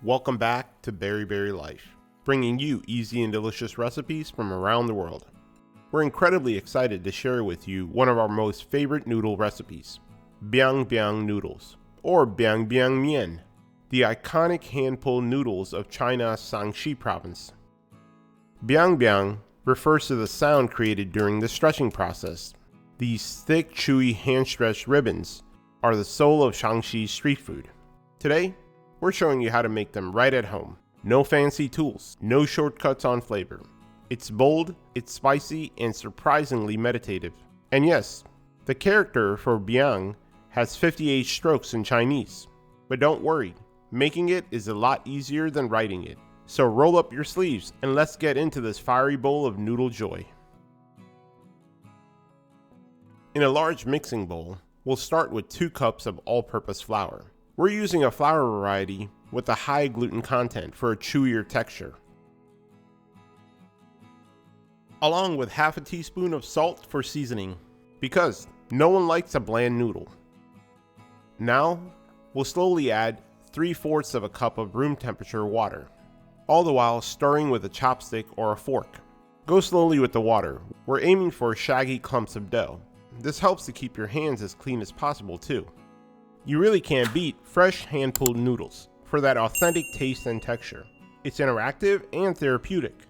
Welcome back to Berry Life, bringing you easy and delicious recipes from around the world. We're incredibly excited to share with you one of our most favorite noodle recipes, Biang Biang Noodles, or Biang Biang Mian, the iconic hand-pulled noodles of China's Shaanxi province. Biang Biang refers to the sound created during the stretching process. These thick, chewy, hand-stretched ribbons are the soul of Shaanxi street food. Today, we're showing you how to make them right at home. No fancy tools, no shortcuts on flavor. It's bold, it's spicy, and surprisingly meditative. And yes, the character for Biang has 58 strokes in Chinese. But don't worry, making it is a lot easier than writing it. So roll up your sleeves and let's get into this fiery bowl of noodle joy. In a large mixing bowl, we'll start with 2 cups of all-purpose flour. We're using a flour variety with a high gluten content for a chewier texture, along with half a teaspoon of salt for seasoning, because no one likes a bland noodle. Now, we'll slowly add 3/4 of a cup of room temperature water, all the while stirring with a chopstick or a fork. Go slowly with the water. We're aiming for shaggy clumps of dough. This helps to keep your hands as clean as possible too. You really can't beat fresh hand-pulled noodles for that authentic taste and texture. It's interactive and therapeutic.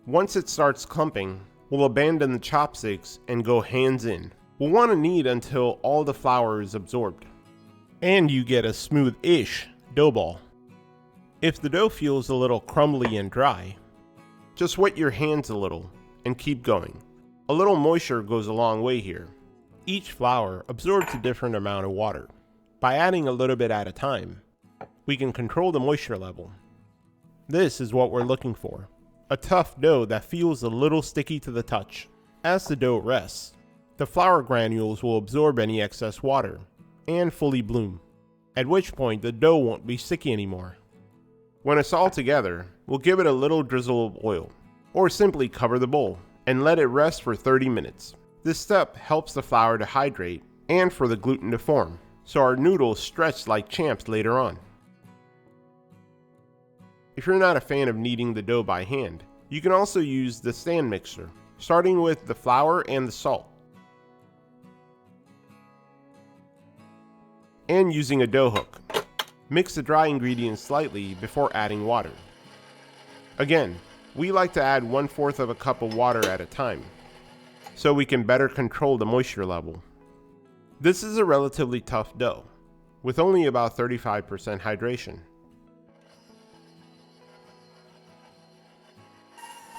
Once it starts clumping, we'll abandon the chopsticks and go hands in. We'll want to knead until all the flour is absorbed, and you get a smooth-ish dough ball. If the dough feels a little crumbly and dry, just wet your hands a little and keep going. A little moisture goes a long way here. Each flour absorbs a different amount of water. By adding a little bit at a time, we can control the moisture level. This is what we're looking for. A tough dough that feels a little sticky to the touch. As the dough rests, the flour granules will absorb any excess water and fully bloom, at which point the dough won't be sticky anymore. When it's all together, we'll give it a little drizzle of oil, or simply cover the bowl and let it rest for 30 minutes. This step helps the flour to hydrate and for the gluten to form, so our noodles stretch like champs later on. If you're not a fan of kneading the dough by hand, you can also use the stand mixer, starting with the flour and the salt, and using a dough hook. Mix the dry ingredients slightly before adding water. Again, we like to add 1/4 of a cup of water at a time, so we can better control the moisture level. This is a relatively tough dough, with only about 35% hydration.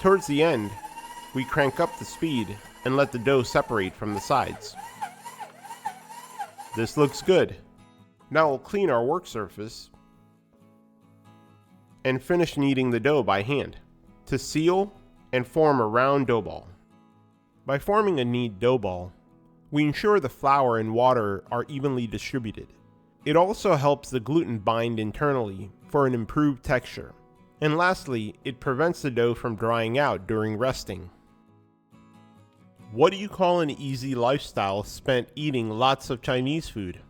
Towards the end, we crank up the speed and let the dough separate from the sides. This looks good. Now we'll clean our work surface and finish kneading the dough by hand to seal and form a round dough ball. By forming a knead dough ball, we ensure the flour and water are evenly distributed. It also helps the gluten bind internally for an improved texture. And lastly, it prevents the dough from drying out during resting. What do you call an easy lifestyle spent eating lots of Chinese food?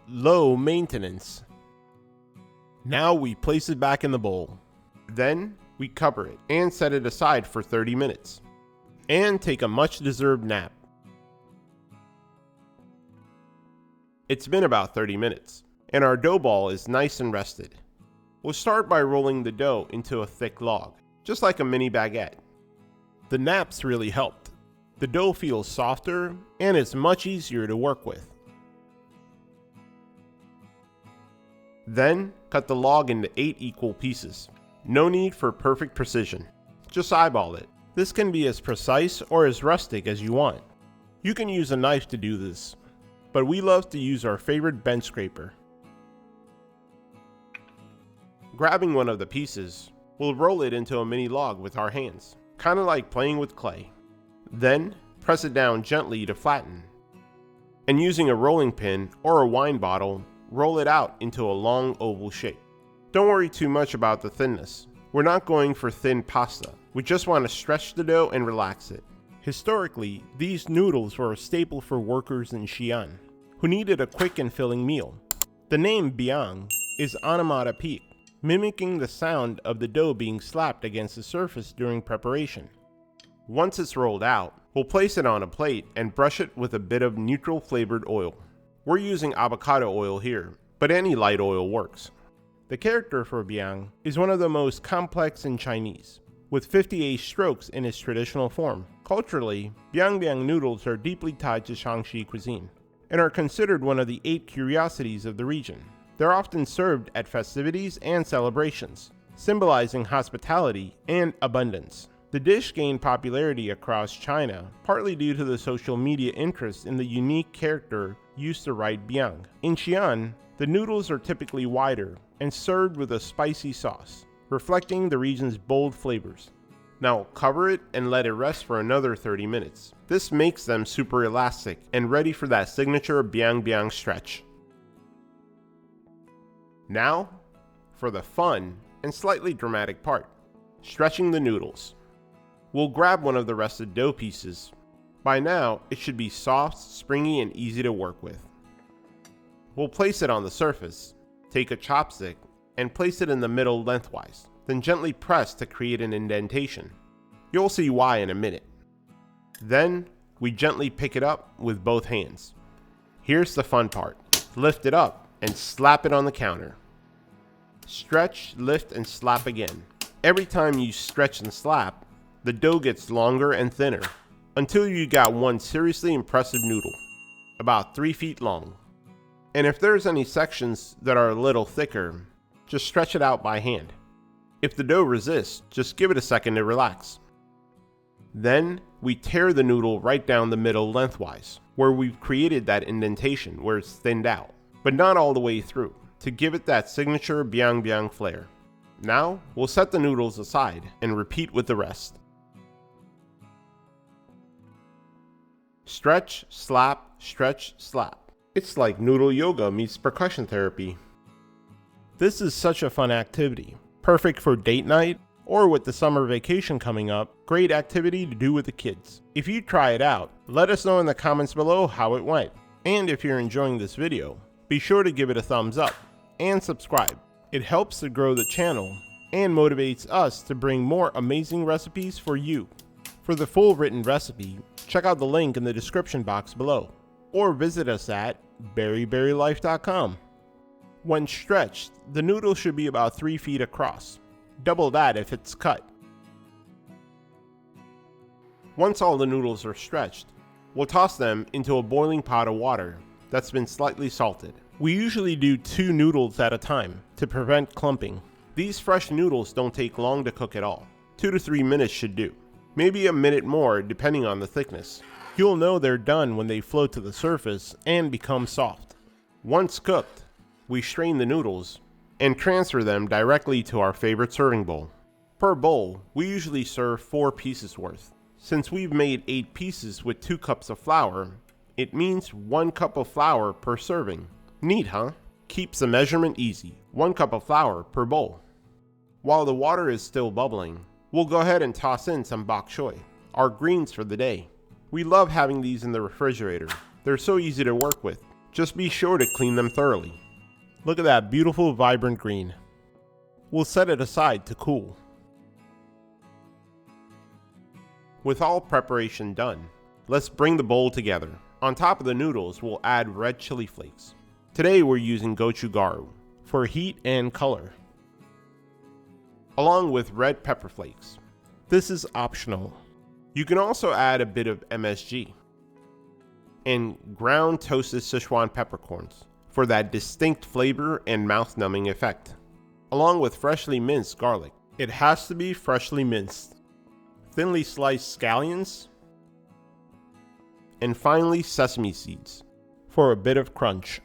Low maintenance. Now we place it back in the bowl. Then we cover it and set it aside for 30 minutes. And take a much-deserved nap. It's been about 30 minutes, and our dough ball is nice and rested. We'll start by rolling the dough into a thick log, just like a mini baguette. The naps really helped. The dough feels softer and it's much easier to work with. Then, cut the log into 8 equal pieces. No need for perfect precision. Just eyeball it. This can be as precise or as rustic as you want. You can use a knife to do this, but we love to use our favorite bench scraper. Grabbing one of the pieces, we'll roll it into a mini log with our hands, kind of like playing with clay. Then, press it down gently to flatten. And using a rolling pin or a wine bottle, roll it out into a long oval shape. Don't worry too much about the thinness. We're not going for thin pasta. We just want to stretch the dough and relax it. Historically, these noodles were a staple for workers in Xi'an, who needed a quick and filling meal. The name Biang is onomatopoeic, mimicking the sound of the dough being slapped against the surface during preparation. Once it's rolled out, we'll place it on a plate and brush it with a bit of neutral flavored oil. We're using avocado oil here, but any light oil works. The character for Biang is one of the most complex in Chinese, with 58 strokes in its traditional form. Culturally, Biang Biang Noodles are deeply tied to Shaanxi cuisine, and are considered one of the 8 curiosities of the region. They're often served at festivities and celebrations, symbolizing hospitality and abundance. The dish gained popularity across China, partly due to the social media interest in the unique character used to write Biang. In Xi'an, the noodles are typically wider and served with a spicy sauce, reflecting the region's bold flavors. Now cover it and let it rest for another 30 minutes. This makes them super elastic and ready for that signature Biang Biang stretch. Now, for the fun and slightly dramatic part, stretching the noodles. We'll grab one of the rested dough pieces. By now, it should be soft, springy, and easy to work with. We'll place it on the surface, take a chopstick, and place it in the middle lengthwise, then gently press to create an indentation. You'll see why in a minute. Then, we gently pick it up with both hands. Here's the fun part. Lift it up and slap it on the counter. Stretch, lift, and slap again. Every time you stretch and slap, the dough gets longer and thinner, until you got one seriously impressive noodle, about 3 feet long. And if there's any sections that are a little thicker, just stretch it out by hand. If the dough resists, just give it a second to relax. Then, we tear the noodle right down the middle lengthwise, where we've created that indentation where it's thinned out, but not all the way through, to give it that signature Biang Biang flair. Now, we'll set the noodles aside and repeat with the rest. Stretch, slap, stretch, slap. It's like noodle yoga meets percussion therapy. This is such a fun activity, perfect for date night, or with the summer vacation coming up, great activity to do with the kids. If you try it out, let us know in the comments below how it went. And if you're enjoying this video, be sure to give it a thumbs up and subscribe. It helps to grow the channel and motivates us to bring more amazing recipes for you. For the full written recipe, check out the link in the description box below, or visit us at berryberrylife.com. When stretched, the noodle should be about 3 feet across, double that if it's cut. Once all the noodles are stretched, we'll toss them into a boiling pot of water that's been slightly salted. We usually do 2 noodles at a time to prevent clumping. These fresh noodles don't take long to cook at all. 2 to 3 minutes should do. Maybe a minute more depending on the thickness. You'll know they're done when they float to the surface and become soft. Once cooked, we strain the noodles and transfer them directly to our favorite serving bowl. Per bowl, we usually serve 4 pieces worth. Since we've made 8 pieces with 2 cups of flour, it means 1 cup of flour per serving. Neat, huh? Keeps the measurement easy. 1 cup of flour per bowl. While the water is still bubbling, we'll go ahead and toss in some bok choy, our greens for the day. We love having these in the refrigerator. They're so easy to work with. Just be sure to clean them thoroughly. Look at that beautiful vibrant green. We'll set it aside to cool. With all preparation done, let's bring the bowl together. On top of the noodles, we'll add red chili flakes. Today we're using gochugaru for heat and color, along with red pepper flakes. This is optional. You can also add a bit of MSG and ground toasted Sichuan peppercorns for that distinct flavor and mouth-numbing effect, along with freshly minced garlic. It has to be freshly minced. Thinly sliced scallions, and finally sesame seeds for a bit of crunch.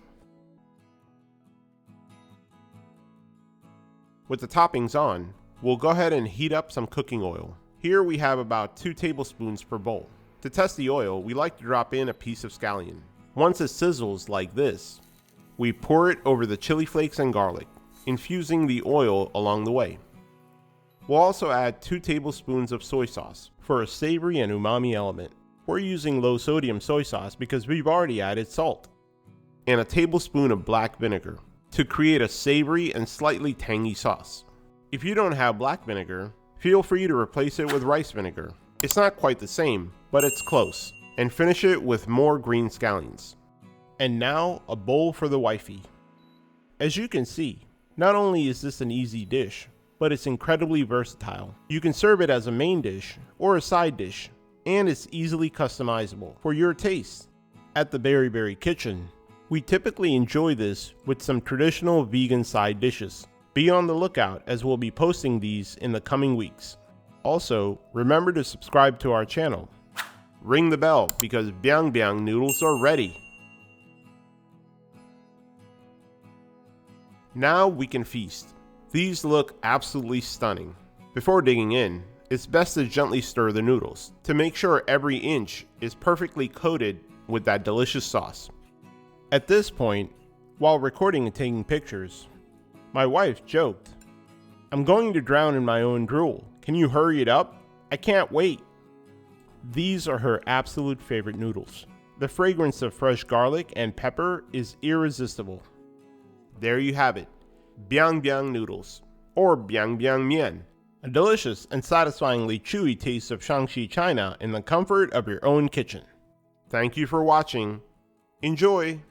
With the toppings on, we'll go ahead and heat up some cooking oil. Here we have about 2 tablespoons per bowl. To test the oil, we like to drop in a piece of scallion. Once it sizzles like this, we pour it over the chili flakes and garlic, infusing the oil along the way. We'll also add 2 tablespoons of soy sauce for a savory and umami element. We're using low sodium soy sauce because we've already added salt. And a tablespoon of black vinegar. to create a savory and slightly tangy sauce. If you don't have black vinegar, feel free to replace it with rice vinegar. It's not quite the same, but it's close. And finish it with more green scallions. And now a bowl for the wifey. As you can see, not only is this an easy dish, but it's incredibly versatile. You can serve it as a main dish or a side dish, and it's easily customizable for your taste. At the Berry Berry Kitchen, we typically enjoy this with some traditional vegan side dishes. Be on the lookout as we'll be posting these in the coming weeks. Also, remember to subscribe to our channel. Ring the bell because Biang Biang Noodles are ready. Now we can feast. These look absolutely stunning. Before digging in, it's best to gently stir the noodles to make sure every inch is perfectly coated with that delicious sauce. At this point, while recording and taking pictures, my wife joked, "I'm going to drown in my own drool. Can you hurry it up? I can't wait." These are her absolute favorite noodles. The fragrance of fresh garlic and pepper is irresistible. There you have it, Biang Biang Noodles, or Biang Biang Mian, a delicious and satisfyingly chewy taste of Shaanxi China in the comfort of your own kitchen. Thank you for watching. Enjoy!